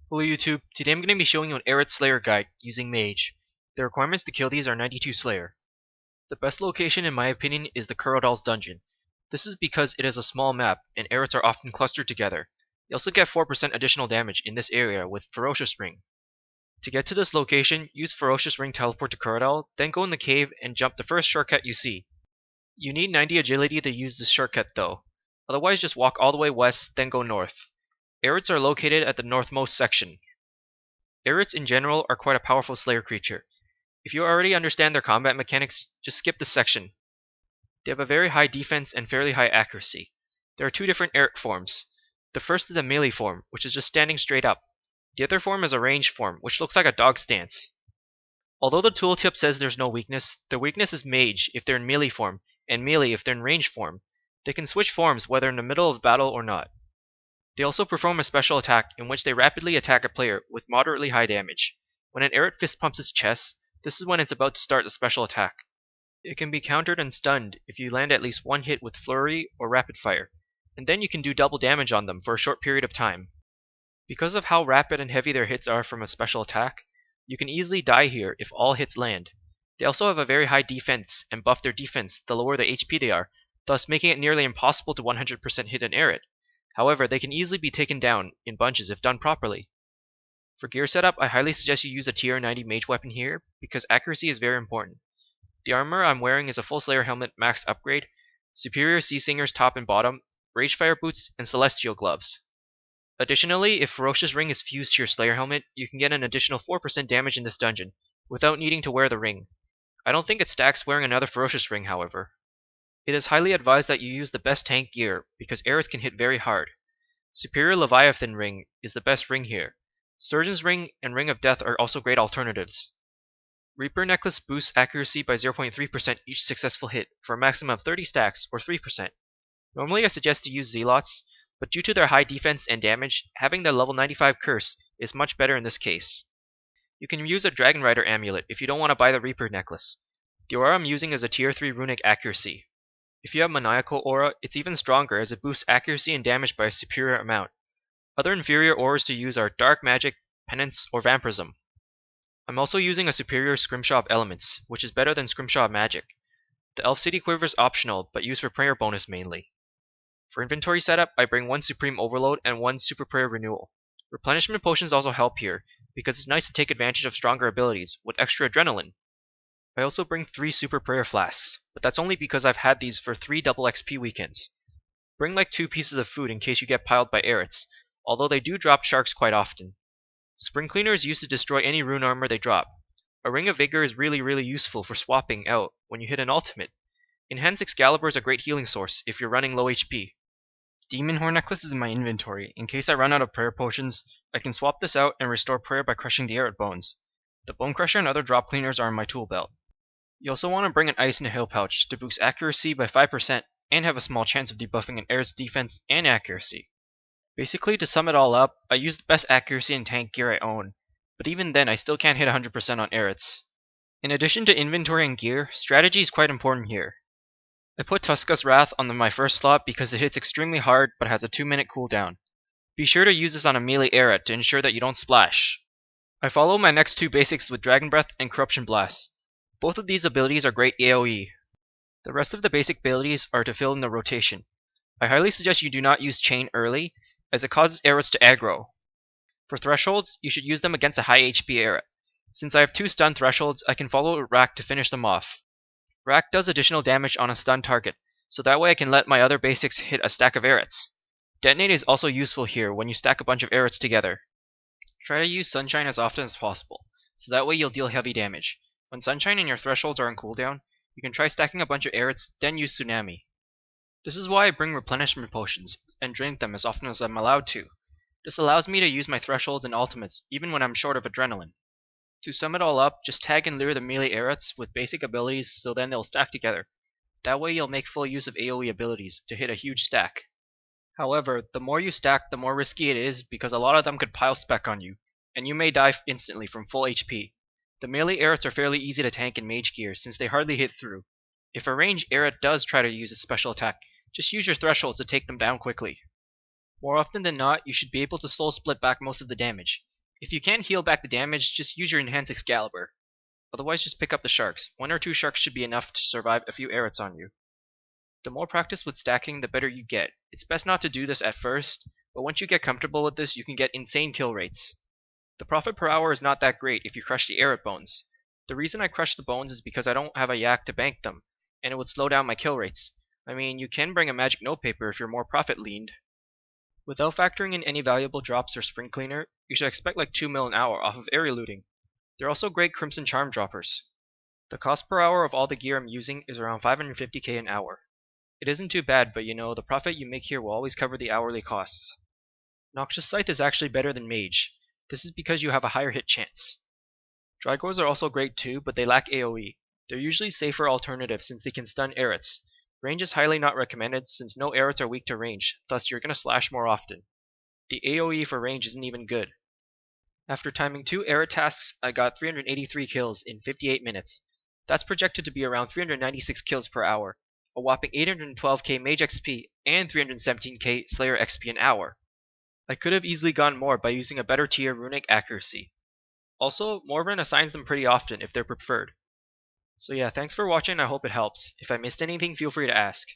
Hello YouTube, today I'm going to be showing you an Airuts Slayer guide using Mage. The requirements to kill these are 92 Slayer. The best location in my opinion is the Kuradal's dungeon. This is because it is a small map and Airuts are often clustered together. You also get 4% additional damage in this area with Ferocious Ring. To get to this location, use Ferocious Ring teleport to Kuradal, then go in the cave and jump the first shortcut you see. You need 90 agility to use this shortcut though. Otherwise just walk all the way west, then go north. Airuts are located at the northmost section. Airuts in general are quite a powerful Slayer creature. If you already understand their combat mechanics, just skip this section. They have a very high defense and fairly high accuracy. There are two different Airit forms. The first is a melee form, which is just standing straight up. The other form is a ranged form, which looks like a dog stance. Although the tooltip says there's no weakness, their weakness is Mage if they're in melee form, and melee if they're in ranged form. They can switch forms whether in the middle of battle or not. They also perform a special attack in which they rapidly attack a player with moderately high damage. When an Airit fist pumps its chest, this is when it's about to start the special attack. It can be countered and stunned if you land at least one hit with Flurry or Rapid Fire, and then you can do double damage on them for a short period of time. Because of how rapid and heavy their hits are from a special attack, you can easily die here if all hits land. They also have a very high defense and buff their defense the lower the HP they are, thus making it nearly impossible to 100% hit an Airit. However, they can easily be taken down in bunches if done properly. For gear setup, I highly suggest you use a tier 90 mage weapon here, because accuracy is very important. The armor I'm wearing is a full Slayer helmet max upgrade, superior Sea Singer's top and bottom, Ragefire boots, and Celestial gloves. Additionally, if Ferocious Ring is fused to your Slayer helmet, you can get an additional 4% damage in this dungeon, without needing to wear the ring. I don't think it stacks wearing another Ferocious Ring, however. It is highly advised that you use the best tank gear, because Airuts can hit very hard. Superior Leviathan Ring is the best ring here. Surgeon's Ring and Ring of Death are also great alternatives. Reaper Necklace boosts accuracy by 0.3% each successful hit, for a maximum of 30 stacks, or 3%. Normally I suggest to use Zealots, but due to their high defense and damage, having the level 95 curse is much better in this case. You can use a Dragon Rider amulet if you don't want to buy the Reaper Necklace. The aura I'm using is a tier 3 runic accuracy. If you have Maniacal Aura, it's even stronger as it boosts accuracy and damage by a superior amount. Other inferior auras to use are Dark Magic, Penance, or Vampirism. I'm also using a superior Scrimshaw of Elements, which is better than Scrimshaw of Magic. The Elf City Quiver is optional, but used for prayer bonus mainly. For inventory setup, I bring one Supreme Overload and one Super Prayer Renewal. Replenishment potions also help here, because it's nice to take advantage of stronger abilities with extra adrenaline. I also bring 3 Super Prayer Flasks, but that's only because I've had these for 3 double XP weekends. Bring like 2 pieces of food in case you get piled by Airuts, although they do drop sharks quite often. Spring Cleaner is used to destroy any rune armor they drop. A Ring of Vigor is really useful for swapping out when you hit an ultimate. Enhanced Excalibur is a great healing source if you're running low HP. Demon Horn Necklace is in my inventory. In case I run out of prayer potions, I can swap this out and restore prayer by crushing the Airit bones. The Bone Crusher and other drop cleaners are in my tool belt. You also want to bring an Ice in a Hill Pouch to boost accuracy by 5% and have a small chance of debuffing an Airit's defense and accuracy. Basically, to sum it all up, I use the best accuracy and tank gear I own, but even then I still can't hit 100% on Airuts. In addition to inventory and gear, strategy is quite important here. I put Tuska's Wrath on my first slot because it hits extremely hard but has a 2-minute cooldown. Be sure to use this on a melee Airit to ensure that you don't splash. I follow my next 2 basics with Dragon Breath and Corruption Blast. Both of these abilities are great AoE. The rest of the basic abilities are to fill in the rotation. I highly suggest you do not use Chain early, as it causes Airuts to aggro. For thresholds, you should use them against a high HP Airit. Since I have 2 stun thresholds, I can follow Rack to finish them off. Rack does additional damage on a stun target, so that way I can let my other basics hit a stack of Airuts. Detonate is also useful here when you stack a bunch of Airuts together. Try to use Sunshine as often as possible, so that way you'll deal heavy damage. When Sunshine and your thresholds are on cooldown, you can try stacking a bunch of Airuts, then use Tsunami. This is why I bring replenishment potions, and drink them as often as I'm allowed to. This allows me to use my thresholds and ultimates, even when I'm short of adrenaline. To sum it all up, just tag and lure the melee Airuts with basic abilities so then they'll stack together. That way you'll make full use of AoE abilities to hit a huge stack. However, the more you stack, the more risky it is because a lot of them could pile spec on you, and you may die instantly from full HP. The melee Airuts are fairly easy to tank in mage gear since they hardly hit through. If a ranged Airit does try to use a special attack, just use your thresholds to take them down quickly. More often than not, you should be able to soul split back most of the damage. If you can't heal back the damage, just use your Enhanced Excalibur. Otherwise just pick up the sharks. 1 or 2 sharks should be enough to survive a few Airuts on you. The more practice with stacking, the better you get. It's best not to do this at first, but once you get comfortable with this, you can get insane kill rates. The profit per hour is not that great if you crush the Airut bones. The reason I crush the bones is because I don't have a yak to bank them, and it would slow down my kill rates. I mean, you can bring a magic notepaper if you're more profit leaned. Without factoring in any valuable drops or spring cleaner, you should expect like 2 mil an hour off of area looting. They're also great Crimson Charm droppers. The cost per hour of all the gear I'm using is around 550k an hour. It isn't too bad, but the profit you make here will always cover the hourly costs. Noxious Scythe is actually better than Mage. This is because you have a higher hit chance. Drygores are also great too, but they lack AoE. They're usually safer alternatives since they can stun Airuts. Range is highly not recommended since no Airuts are weak to range, thus you're gonna slash more often. The AoE for range isn't even good. After timing 2 Airut tasks, I got 383 kills in 58 minutes. That's projected to be around 396 kills per hour, a whopping 812k Mage XP, and 317k Slayer XP an hour. I could have easily gone more by using a better tier runic accuracy. Also, Morven assigns them pretty often if they're preferred. So yeah, thanks for watching, I hope it helps. If I missed anything, feel free to ask.